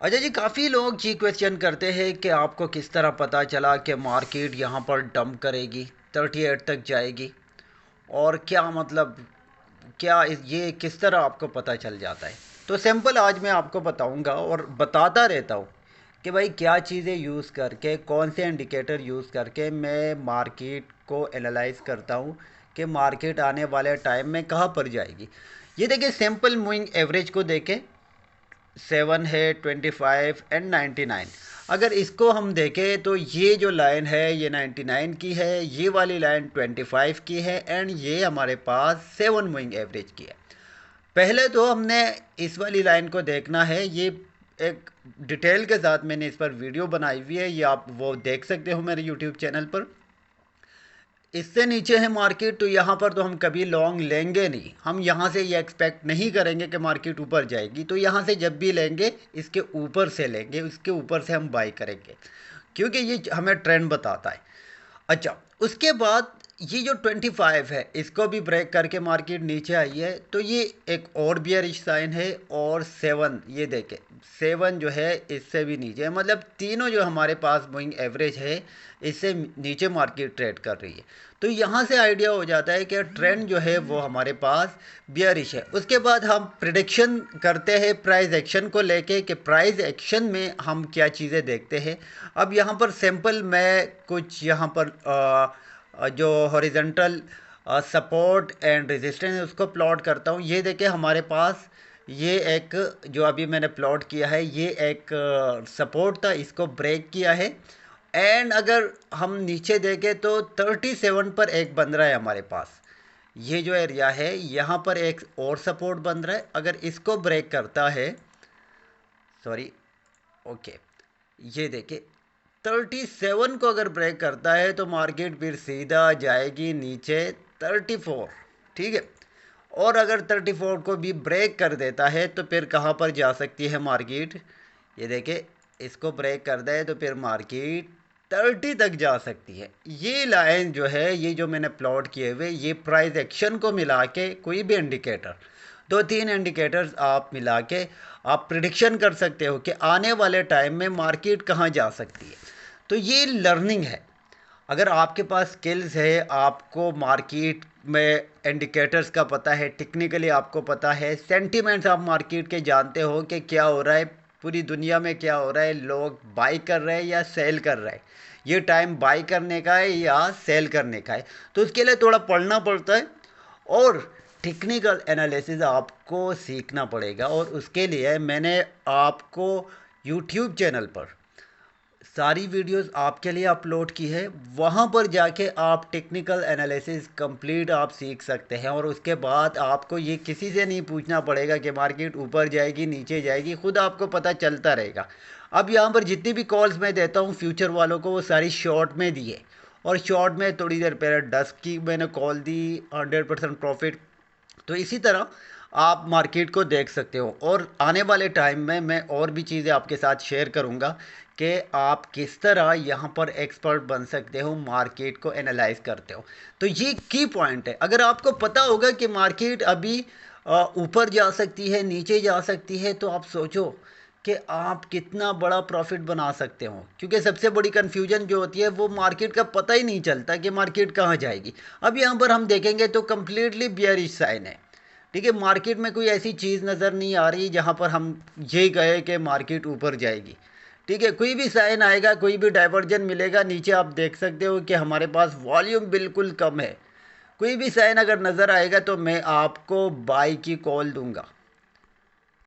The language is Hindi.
अच्छा जी, काफ़ी लोग ये क्वेश्चन करते हैं कि आपको किस तरह पता चला कि मार्केट यहाँ पर डंप करेगी, 38 तक जाएगी। और क्या मतलब, ये किस तरह आपको पता चल जाता है। तो सिंपल आज मैं आपको बताऊंगा और बताता रहता हूँ कि भाई क्या चीज़ें यूज़ करके, कौन से इंडिकेटर यूज़ करके मैं मार्केट को एनालाइज करता हूँ कि मार्केट आने वाले टाइम में कहाँ पर जाएगी। ये देखिए, सिंपल मूविंग एवरेज को देखें, 7 है, 25 एंड 99। अगर इसको हम देखें तो ये जो लाइन है ये 99 की है, ये वाली लाइन 25 की है एंड ये हमारे पास 7 मूविंग एवरेज की है। पहले तो हमने इस वाली लाइन को देखना है। ये एक डिटेल के साथ मैंने इस पर वीडियो बनाई हुई है, ये आप वो देख सकते हो मेरे यूट्यूब चैनल पर। इससे नीचे है मार्केट, तो यहाँ पर तो हम कभी लॉन्ग लेंगे नहीं। हम यहाँ से ये एक्सपेक्ट नहीं करेंगे कि मार्केट ऊपर जाएगी, तो यहाँ से जब भी लेंगे इसके ऊपर से लेंगे, इसके ऊपर से हम बाई करेंगे, क्योंकि ये हमें ट्रेंड बताता है। अच्छा, उसके बाद ये जो 25 है इसको भी ब्रेक करके मार्केट नीचे आई है, तो ये एक और बियरिश साइन है। और 7, ये देखें, 7 जो है इससे भी नीचे है, मतलब तीनों जो हमारे पास मूविंग एवरेज है इससे नीचे मार्केट ट्रेड कर रही है। तो यहाँ से आइडिया हो जाता है कि ट्रेंड जो है वो हमारे पास बियरिश है। उसके बाद हम प्रिडिक्शन करते हैं प्राइस एक्शन को लेके कि प्राइस एक्शन में हम क्या चीज़ें देखते हैं। अब यहाँ पर सैंपल मैं कुछ यहाँ पर जो हॉरिजेंटल सपोर्ट एंड रेजिस्टेंस है उसको प्लॉट करता हूँ। ये देखिए हमारे पास ये एक जो अभी मैंने प्लॉट किया है, ये एक सपोर्ट था, इसको ब्रेक किया है। एंड अगर हम नीचे देखें तो 37 पर एक बन रहा है हमारे पास। ये जो एरिया है यहाँ पर एक और सपोर्ट बन रहा है। अगर इसको ब्रेक करता है, सॉरी, ओके, ये देखिए 37 को अगर ब्रेक करता है तो मार्केट फिर सीधा जाएगी नीचे 34। ठीक है। और अगर 34 को भी ब्रेक कर देता है तो फिर कहाँ पर जा सकती है मार्केट। ये देखिए, इसको ब्रेक कर दे तो फिर मार्केट 30 तक जा सकती है। ये लाइन जो है, ये जो मैंने प्लॉट किए हुए, ये प्राइस एक्शन को मिला के कोई भी इंडिकेटर, दो तीन इंडिकेटर्स आप मिला के आप प्रिडिक्शन कर सकते हो कि आने वाले टाइम में मार्केट कहाँ जा सकती है। तो ये लर्निंग है। अगर आपके पास स्किल्स है, आपको मार्केट में इंडिकेटर्स का पता है, टेक्निकली आपको पता है, सेंटिमेंट्स आप मार्केट के जानते हो कि क्या हो रहा है, पूरी दुनिया में क्या हो रहा है, लोग बाई कर रहे हैं या सेल कर रहे हैं, ये टाइम बाई करने का है या सेल करने का है, तो उसके लिए थोड़ा पढ़ना पड़ता है और टेक्निकल एनालिसिस आपको सीखना पड़ेगा। और उसके लिए मैंने आपको यूट्यूब चैनल पर सारी वीडियोस आपके लिए अपलोड की है, वहाँ पर जाके आप टेक्निकल एनालिसिस कंप्लीट आप सीख सकते हैं। और उसके बाद आपको ये किसी से नहीं पूछना पड़ेगा कि मार्केट ऊपर जाएगी नीचे जाएगी, खुद आपको पता चलता रहेगा। अब यहाँ पर जितनी भी कॉल्स मैं देता हूँ फ्यूचर वालों को, वो सारी शॉर्ट में दी है। और शॉर्ट में थोड़ी देर पहले 10 की मैंने कॉल दी, 100% प्रॉफिट। तो इसी तरह आप मार्केट को देख सकते हो। और आने वाले टाइम में मैं और भी चीज़ें आपके साथ शेयर करूंगा कि आप किस तरह यहाँ पर एक्सपर्ट बन सकते हो, मार्केट को एनालाइज करते हो। तो ये की पॉइंट है। अगर आपको पता होगा कि मार्केट अभी ऊपर जा सकती है, नीचे जा सकती है, तो आप सोचो कि आप कितना बड़ा प्रॉफिट बना सकते हो। क्योंकि सबसे बड़ी कन्फ्यूजन जो होती है वो मार्केट का पता ही नहीं चलता कि मार्केट कहाँ जाएगी। अब यहाँ पर हम देखेंगे तो कम्प्लीटली बियरिश साइन है। ठीक है, मार्केट में कोई ऐसी चीज़ नज़र नहीं आ रही जहाँ पर हम ये कहे कि मार्केट ऊपर जाएगी। ठीक है, कोई भी साइन आएगा, कोई भी डाइवर्जन मिलेगा, नीचे आप देख सकते हो कि हमारे पास वॉल्यूम बिल्कुल कम है। कोई भी साइन अगर नज़र आएगा तो मैं आपको बाई की कॉल दूंगा।